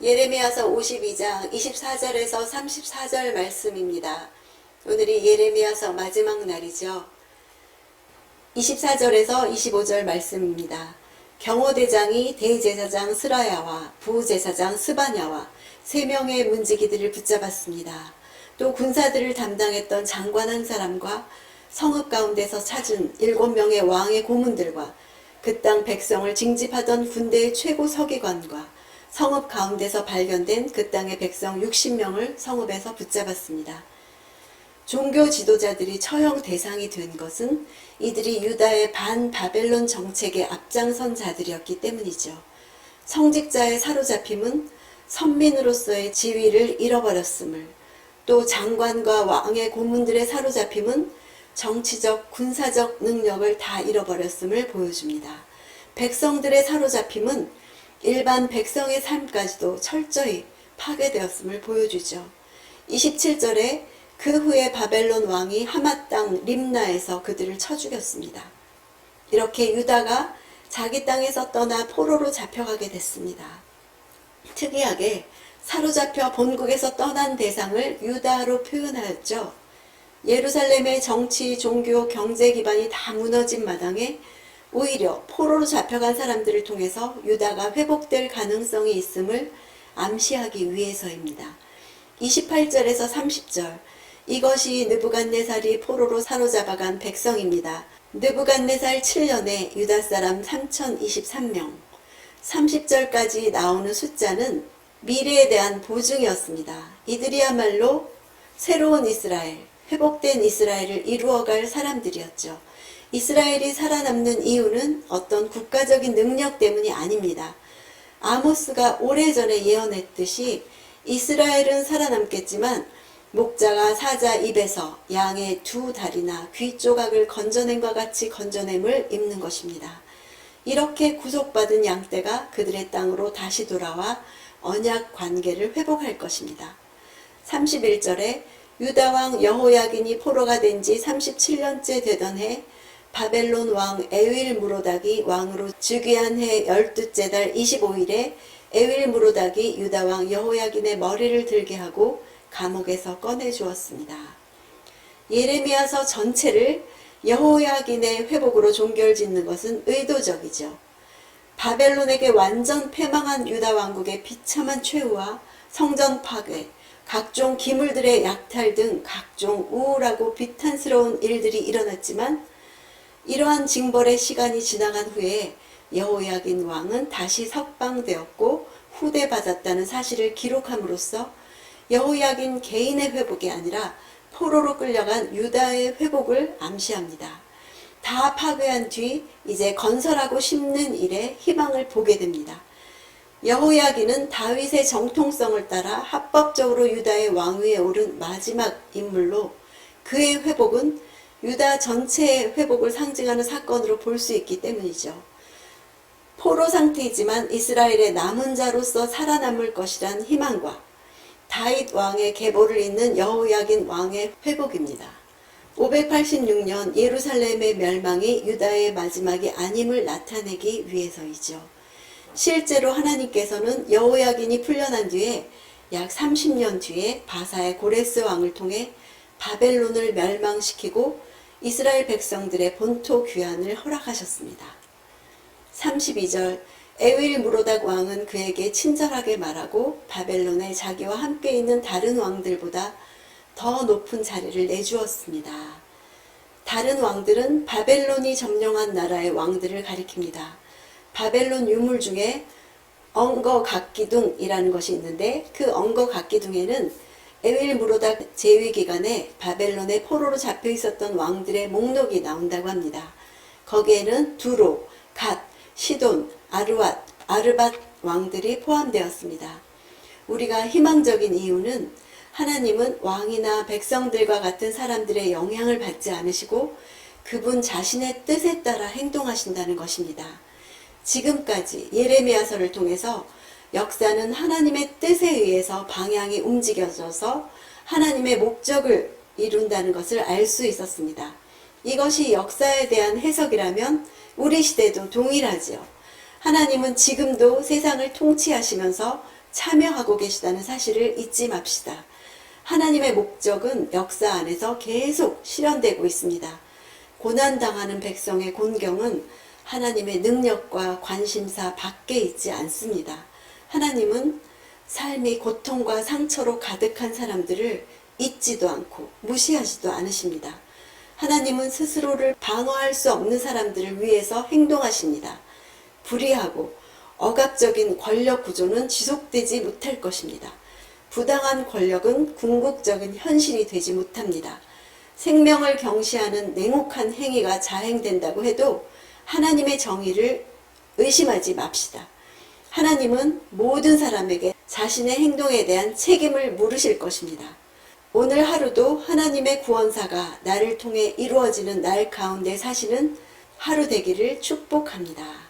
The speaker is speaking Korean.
예레미야서 52장 24절에서 34절 말씀입니다. 오늘이 예레미야서 마지막 날이죠. 24절에서 25절 말씀입니다. 경호대장이 대제사장 스라야와 부제사장 스바냐와 3명의 문지기들을 붙잡았습니다. 또 군사들을 담당했던 장관 한 사람과 성읍 가운데서 찾은 7명의 왕의 고문들과 그 땅 백성을 징집하던 군대의 최고 서기관과 성읍 가운데서 발견된 그 땅의 백성 60명을 성읍에서 붙잡았습니다. 종교 지도자들이 처형 대상이 된 것은 이들이 유다의 반바벨론 정책에 앞장선 자들이었기 때문이죠. 성직자의 사로잡힘은 선민으로서의 지위를 잃어버렸음을, 또 장관과 왕의 고문들의 사로잡힘은 정치적, 군사적 능력을 다 잃어버렸음을 보여줍니다. 백성들의 사로잡힘은 일반 백성의 삶까지도 철저히 파괴되었음을 보여주죠. 27절에 그 후에 바벨론 왕이 하맛 땅 림나에서 그들을 쳐 죽였습니다. 이렇게 유다가 자기 땅에서 떠나 포로로 잡혀가게 됐습니다. 특이하게 사로잡혀 본국에서 떠난 대상을 유다로 표현하였죠. 예루살렘의 정치, 종교, 경제 기반이 다 무너진 마당에 오히려 포로로 잡혀간 사람들을 통해서 유다가 회복될 가능성이 있음을 암시하기 위해서입니다. 28절에서 30절, 이것이 느부갓네살이 포로로 사로잡아간 백성입니다. 느부갓네살 7년에 유다 사람 3023명. 30절까지 나오는 숫자는 미래에 대한 보증이었습니다. 이들이야말로 새로운 이스라엘, 회복된 이스라엘을 이루어갈 사람들이었죠. 이스라엘이 살아남는 이유는 어떤 국가적인 능력 때문이 아닙니다. 아모스가 오래전에 예언했듯이 이스라엘은 살아남겠지만 목자가 사자 입에서 양의 2다리나 귀 조각을 건져낸과 같이 건져냄을 입는 것입니다. 이렇게 구속받은 양떼가 그들의 땅으로 다시 돌아와 언약 관계를 회복할 것입니다. 31절에 유다왕 여호야긴이 포로가 된 지 37년째 되던 해 바벨론 왕 에윌무로닥이 왕으로 즉위한 해 12째 달 25일에 에윌무로닥이 유다왕 여호야긴의 머리를 들게 하고 감옥에서 꺼내 주었습니다. 예레미야서 전체를 여호야긴의 회복으로 종결짓는 것은 의도적이죠. 바벨론에게 완전 패망한 유다 왕국의 비참한 최후와 성전 파괴, 각종 기물들의 약탈 등 각종 우울하고 비탄스러운 일들이 일어났지만 이러한 징벌의 시간이 지나간 후에 여호야긴 왕은 다시 석방되었고 후대받았다는 사실을 기록함으로써 여호야긴 개인의 회복이 아니라 포로로 끌려간 유다의 회복을 암시합니다. 다 파괴한 뒤 이제 건설하고 심는 일에 희망을 보게 됩니다. 여호야긴은 다윗의 정통성을 따라 합법적으로 유다의 왕위에 오른 마지막 인물로 그의 회복은 유다 전체의 회복을 상징하는 사건으로 볼 수 있기 때문이죠. 포로 상태이지만 이스라엘의 남은 자로서 살아남을 것이란 희망과 다윗 왕의 계보를 잇는 여호야긴 왕의 회복입니다. 586년 예루살렘의 멸망이 유다의 마지막이 아님을 나타내기 위해서이죠. 실제로 하나님께서는 여호야긴이 풀려난 뒤에 약 30년 뒤에 바사의 고레스 왕을 통해 바벨론을 멸망시키고 이스라엘 백성들의 본토 귀환을 허락하셨습니다. 32절, 에윌무로닥 왕은 그에게 친절하게 말하고 바벨론에 자기와 함께 있는 다른 왕들보다 더 높은 자리를 내주었습니다. 다른 왕들은 바벨론이 점령한 나라의 왕들을 가리킵니다. 바벨론 유물 중에 엉거각기둥이라는 것이 있는데 그 엉거각기둥에는 에윌무로닥 재위 기간에 바벨론의 포로로 잡혀 있었던 왕들의 목록이 나온다고 합니다. 거기에는 두로, 갓, 시돈, 아르왓, 아르밧 왕들이 포함되었습니다. 우리가 희망적인 이유는 하나님은 왕이나 백성들과 같은 사람들의 영향을 받지 않으시고 그분 자신의 뜻에 따라 행동하신다는 것입니다. 지금까지 예레미야서를 통해서 역사는 하나님의 뜻에 의해서 방향이 움직여져서 하나님의 목적을 이룬다는 것을 알 수 있었습니다. 이것이 역사에 대한 해석이라면 우리 시대도 동일하지요. 하나님은 지금도 세상을 통치하시면서 참여하고 계시다는 사실을 잊지 맙시다. 하나님의 목적은 역사 안에서 계속 실현되고 있습니다. 고난당하는 백성의 곤경은 하나님의 능력과 관심사 밖에 있지 않습니다. 하나님은 삶이 고통과 상처로 가득한 사람들을 잊지도 않고 무시하지도 않으십니다. 하나님은 스스로를 방어할 수 없는 사람들을 위해서 행동하십니다. 불의하고 억압적인 권력 구조는 지속되지 못할 것입니다. 부당한 권력은 궁극적인 현실이 되지 못합니다. 생명을 경시하는 냉혹한 행위가 자행된다고 해도 하나님의 정의를 의심하지 맙시다. 하나님은 모든 사람에게 자신의 행동에 대한 책임을 물으실 것입니다. 오늘 하루도 하나님의 구원사가 나를 통해 이루어지는 날 가운데 사시는 하루 되기를 축복합니다.